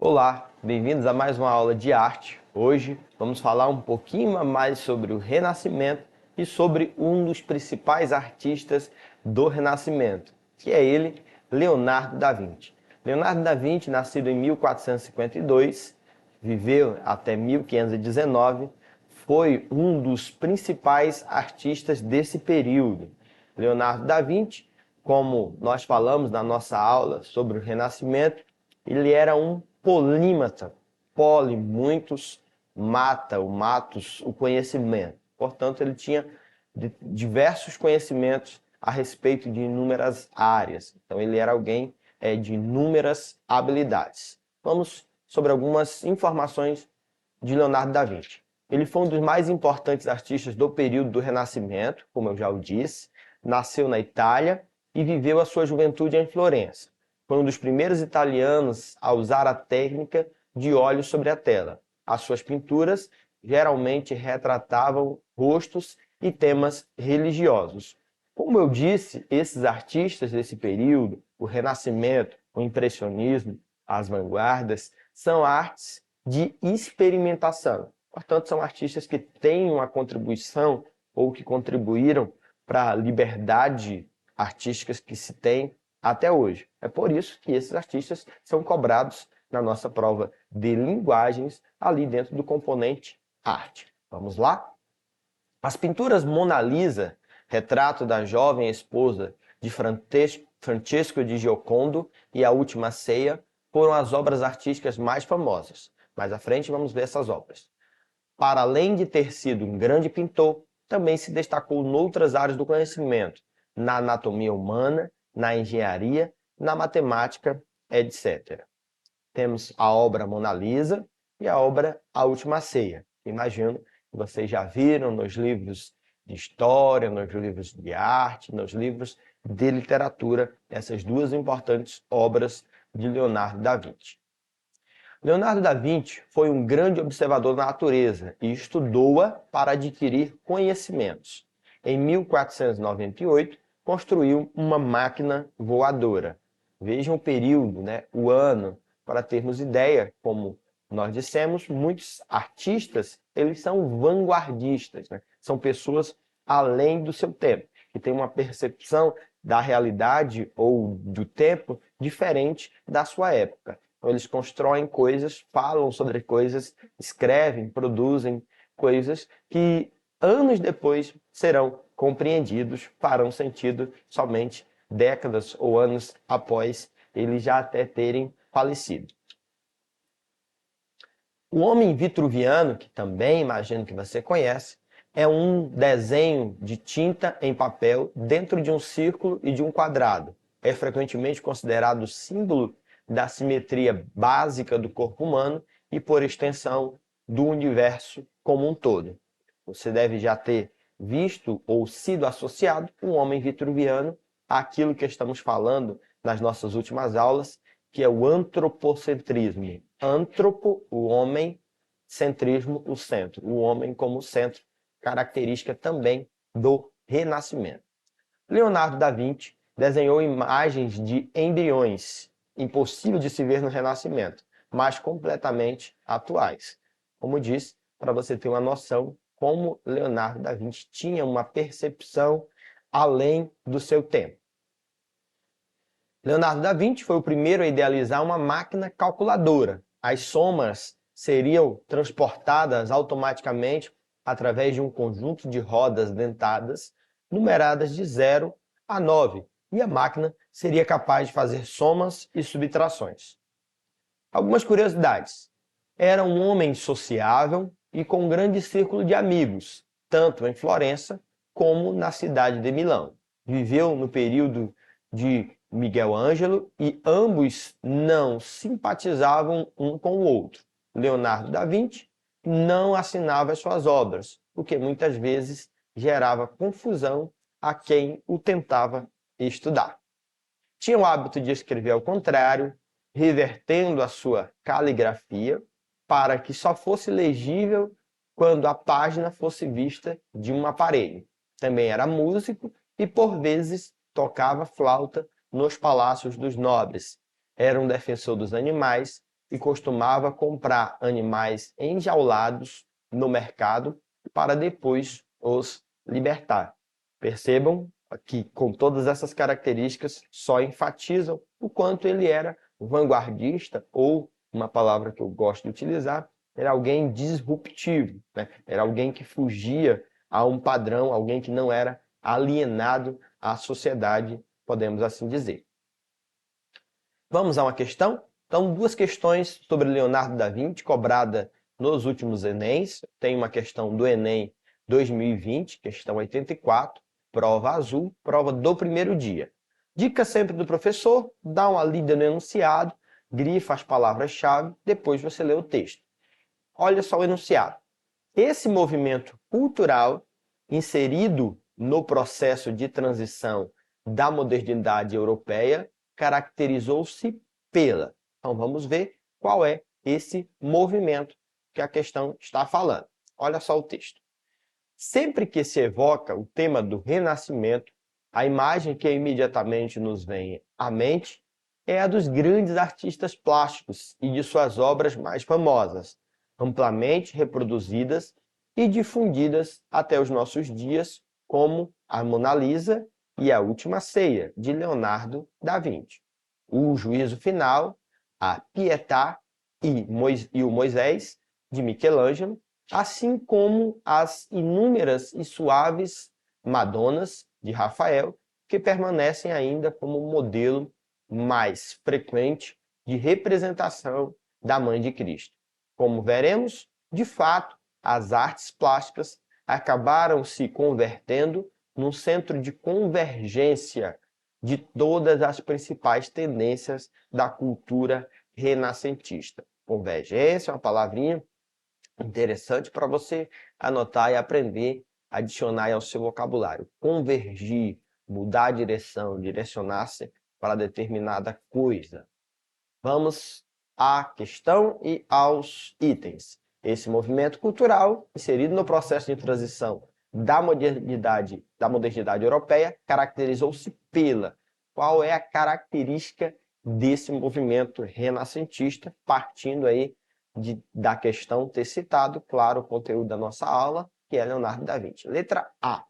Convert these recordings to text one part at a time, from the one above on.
Olá, bem-vindos a mais uma aula de arte. Hoje vamos falar um pouquinho mais sobre o Renascimento e sobre um dos principais artistas do Renascimento, que é ele, Leonardo da Vinci. Leonardo da Vinci, nascido em 1452, viveu até 1519, foi um dos principais artistas desse período. Leonardo da Vinci, como nós falamos na nossa aula sobre o Renascimento, ele era um polímata, poli, muitos, mata, o matos, o conhecimento. Portanto, ele tinha diversos conhecimentos a respeito de inúmeras áreas. Então, ele era alguém de inúmeras habilidades. Vamos sobre algumas informações de Leonardo da Vinci. Ele foi um dos mais importantes artistas do período do Renascimento, como eu já o disse. Nasceu na Itália e viveu a sua juventude em Florença. Foi um dos primeiros italianos a usar a técnica de óleo sobre a tela. As suas pinturas geralmente retratavam rostos e temas religiosos. Como eu disse, esses artistas desse período, o Renascimento, o Impressionismo, as vanguardas, são artes de experimentação. Portanto, são artistas que têm uma contribuição ou que contribuíram para a liberdade artística que se tem até hoje. É por isso que esses artistas são cobrados na nossa prova de linguagens ali dentro do componente arte. Vamos lá? As pinturas Mona Lisa, retrato da jovem esposa de Francesco di Giocondo e A Última Ceia, foram as obras artísticas mais famosas. Mais à frente vamos ver essas obras. Para além de ter sido um grande pintor, também se destacou noutras áreas do conhecimento, na anatomia humana, na engenharia, na matemática, etc. Temos a obra Mona Lisa e a obra A Última Ceia. Imagino que vocês já viram nos livros de história, nos livros de arte, nos livros de literatura, essas duas importantes obras de Leonardo da Vinci. Leonardo da Vinci foi um grande observador da natureza e estudou-a para adquirir conhecimentos. Em 1498, construiu uma máquina voadora. Vejam o período, o ano, para termos ideia, como nós dissemos, muitos artistas eles são vanguardistas, são pessoas além do seu tempo, que têm uma percepção da realidade ou do tempo diferente da sua época. Então, eles constroem coisas, falam sobre coisas, escrevem, produzem coisas que anos depois serão compreendidos, farão sentido somente décadas ou anos após eles já até terem falecido. O Homem Vitruviano, que também imagino que você conhece, é um desenho de tinta em papel dentro de um círculo e de um quadrado. É frequentemente considerado símbolo da simetria básica do corpo humano e, por extensão, do universo como um todo. Você deve já ter visto ou sido associado o homem vitruviano àquilo que estamos falando nas nossas últimas aulas, que é o antropocentrismo. Antropo, o homem, centrismo, o centro. O homem como centro, característica também do Renascimento. Leonardo da Vinci desenhou imagens de embriões, impossível de se ver no Renascimento, mas completamente atuais. Como disse, para você ter uma noção como Leonardo da Vinci tinha uma percepção além do seu tempo. Leonardo da Vinci foi o primeiro a idealizar uma máquina calculadora. As somas seriam transportadas automaticamente através de um conjunto de rodas dentadas, numeradas de 0 a 9, e a máquina seria capaz de fazer somas e subtrações. Algumas curiosidades. Era um homem sociável e com um grande círculo de amigos, tanto em Florença como na cidade de Milão. Viveu no período de Miguel Ângelo e ambos não simpatizavam um com o outro. Leonardo da Vinci não assinava as suas obras, o que muitas vezes gerava confusão a quem o tentava estudar. Tinha o hábito de escrever ao contrário, revertendo a sua caligrafia para que só fosse legível quando a página fosse vista de um aparelho. Também era músico e, por vezes, tocava flauta nos palácios dos nobres. Era um defensor dos animais e costumava comprar animais enjaulados no mercado para depois os libertar. Percebam que, com todas essas características, só enfatizam o quanto ele era vanguardista, ou, uma palavra que eu gosto de utilizar, era alguém disruptivo, né? Era alguém que fugia a um padrão, alguém que não era alienado à sociedade, podemos assim dizer. Vamos a uma questão? Então, duas questões sobre Leonardo da Vinci, cobrada nos últimos Enems. Tem uma questão do Enem 2020, questão 84, prova azul, prova do primeiro dia. Dica sempre do professor, dá uma lida no enunciado, grifa as palavras-chave, depois você lê o texto. Olha só o enunciado. Esse movimento cultural, inserido no processo de transição da modernidade europeia, caracterizou-se pela. Então, vamos ver qual é esse movimento que a questão está falando. Olha só o texto. Sempre que se evoca o tema do Renascimento, a imagem que imediatamente nos vem à mente é a dos grandes artistas plásticos e de suas obras mais famosas, amplamente reproduzidas e difundidas até os nossos dias, como a Mona Lisa e a Última Ceia, de Leonardo da Vinci. O Juízo Final, a Pietà e o Moisés, de Michelangelo, assim como as inúmeras e suaves Madonas, de Rafael, que permanecem ainda como modelo mais frequente de representação da Mãe de Cristo. Como veremos, de fato, as artes plásticas acabaram se convertendo num centro de convergência de todas as principais tendências da cultura renascentista. Convergência é uma palavrinha interessante para você anotar e aprender, adicionar ao seu vocabulário. Convergir, mudar a direção, direcionar-se para determinada coisa. Vamos à questão e aos itens. Esse movimento cultural, inserido no processo de transição da modernidade europeia, caracterizou-se pela. Qual é a característica desse movimento renascentista, partindo aí da questão ter citado, claro, o conteúdo da nossa aula, que é Leonardo da Vinci. Letra A.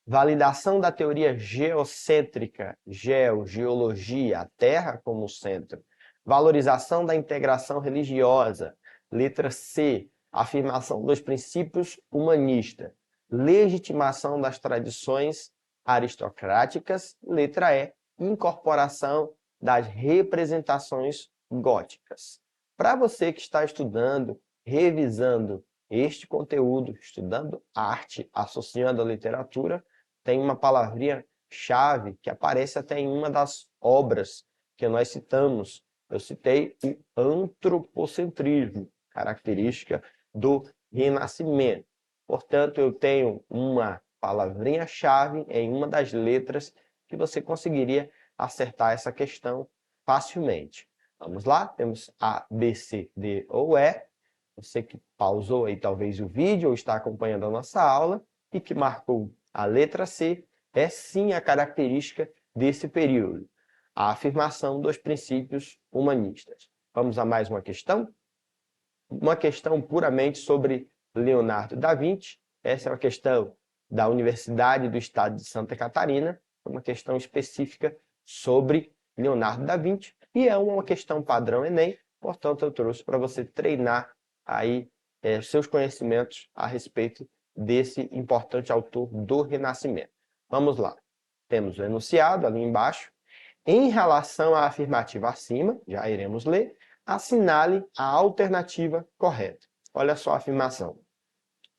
Validação da teoria geocêntrica, geologia, a Terra como centro. Valorização da integração religiosa. Letra C. Afirmação dos princípios humanistas. Legitimação das tradições aristocráticas. Letra E. Incorporação das representações góticas. Para você que está estudando, revisando este conteúdo, estudando arte, associando a literatura, tem uma palavrinha-chave que aparece até em uma das obras que nós citamos. Eu citei o antropocentrismo, característica do Renascimento. Portanto, eu tenho uma palavrinha-chave em uma das letras que você conseguiria acertar essa questão facilmente. Vamos lá? Temos A, B, C, D ou E. Você que pausou aí talvez o vídeo ou está acompanhando a nossa aula e que marcou a letra C, é sim a característica desse período, a afirmação dos princípios humanistas. Vamos a mais uma questão? Uma questão puramente sobre Leonardo da Vinci. Essa é uma questão da Universidade do Estado de Santa Catarina, uma questão específica sobre Leonardo da Vinci, e é uma questão padrão Enem, portanto eu trouxe para você treinar aí seus conhecimentos a respeito desse importante autor do Renascimento. Vamos lá. Temos o enunciado ali embaixo. Em relação à afirmativa acima, já iremos ler, assinale a alternativa correta. Olha só a afirmação.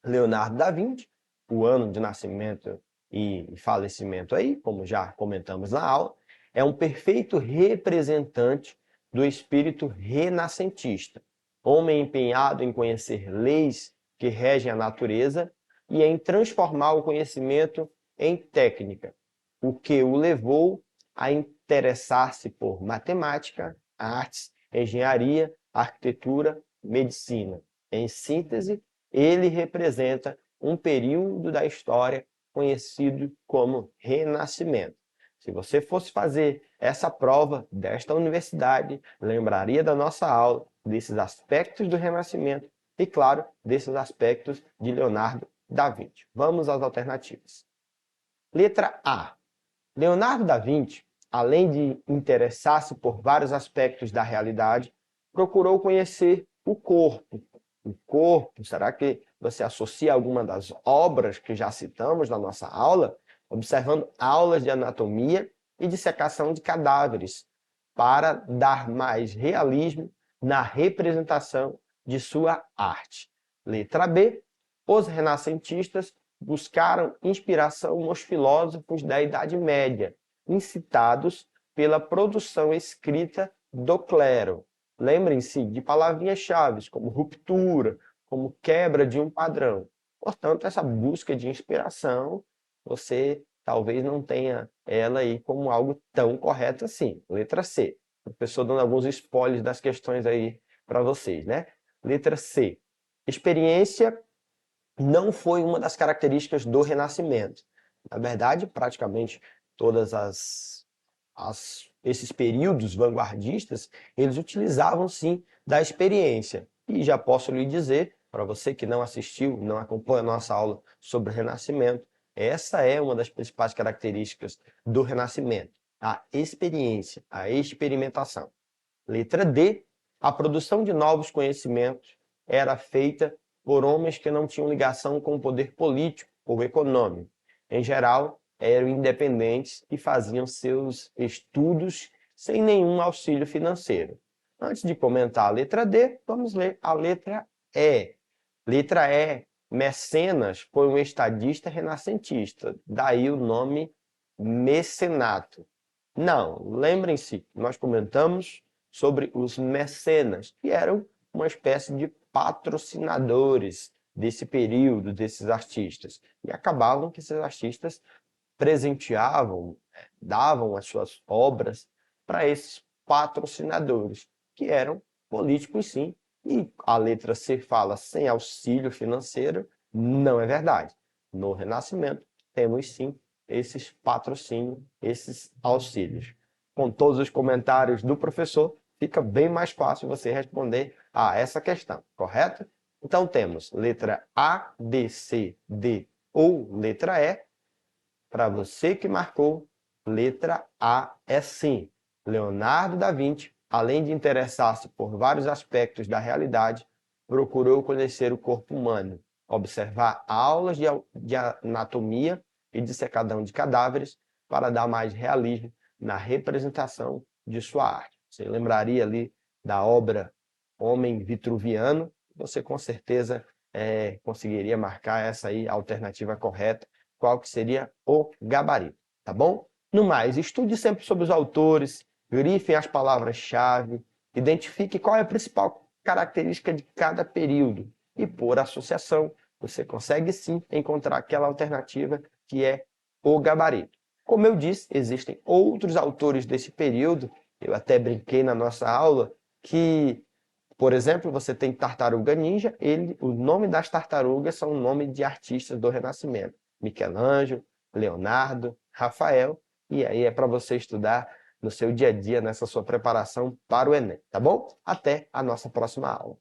Leonardo da Vinci, o ano de nascimento e falecimento aí, como já comentamos na aula, é um perfeito representante do espírito renascentista, homem empenhado em conhecer leis que regem a natureza e em transformar o conhecimento em técnica, o que o levou a interessar-se por matemática, artes, engenharia, arquitetura, medicina. Em síntese, ele representa um período da história conhecido como Renascimento. Se você fosse fazer essa prova desta universidade, lembraria da nossa aula desses aspectos do Renascimento e, claro, desses aspectos de Leonardo da Vinci. Vamos às alternativas. Letra A. Leonardo da Vinci, além de interessar-se por vários aspectos da realidade, procurou conhecer o corpo. O corpo, será que você associa alguma das obras que já citamos na nossa aula? Observando aulas de anatomia e dissecação de cadáveres, para dar mais realismo na representação de sua arte. Letra B. Os renascentistas buscaram inspiração nos filósofos da Idade Média, incitados pela produção escrita do clero. Lembrem-se de palavrinhas-chave como ruptura, como quebra de um padrão. Portanto, essa busca de inspiração, você talvez não tenha ela aí como algo tão correto assim. Letra C. O professor dando alguns spoilers das questões aí para vocês, né? Letra C. Experiência não foi uma das características do Renascimento. Na verdade, praticamente todas esses períodos vanguardistas, eles utilizavam sim da experiência. E já posso lhe dizer, para você que não assistiu, não acompanha a nossa aula sobre o Renascimento, essa é uma das principais características do Renascimento, a experiência, a experimentação. Letra D, a produção de novos conhecimentos era feita por homens que não tinham ligação com o poder político ou econômico. Em geral, eram independentes e faziam seus estudos sem nenhum auxílio financeiro. Antes de comentar a letra D, vamos ler a letra E. Letra E, Mecenas foi um estadista renascentista, daí o nome mecenato. Não, lembrem-se, nós comentamos sobre os mecenas, que eram uma espécie de patrocinadores desse período, desses artistas. E acabavam que esses artistas presenteavam, davam as suas obras para esses patrocinadores, que eram políticos sim, e a letra C fala sem auxílio financeiro, não é verdade. No Renascimento, temos sim esses patrocínios, esses auxílios. Com todos os comentários do professor, fica bem mais fácil você responder a essa questão, correto? Então temos letra A, B, C, D ou letra E. Para você que marcou, letra A é sim. Leonardo da Vinci, além de interessar-se por vários aspectos da realidade, procurou conhecer o corpo humano, observar aulas de anatomia e dissecadão de cadáveres para dar mais realismo na representação de sua arte. Você lembraria ali da obra Homem Vitruviano, você com certeza conseguiria marcar essa aí, a alternativa correta, qual que seria o gabarito, tá bom? No mais, estude sempre sobre os autores, grifem as palavras-chave, identifique qual é a principal característica de cada período e, por associação, você consegue sim encontrar aquela alternativa que é o gabarito. Como eu disse, existem outros autores desse período, eu até brinquei na nossa aula, que, por exemplo, você tem Tartaruga Ninja, o nome das tartarugas são o nome de artistas do Renascimento. Michelangelo, Leonardo, Rafael, e aí é para você estudar no seu dia a dia, nessa sua preparação para o Enem, tá bom? Até a nossa próxima aula.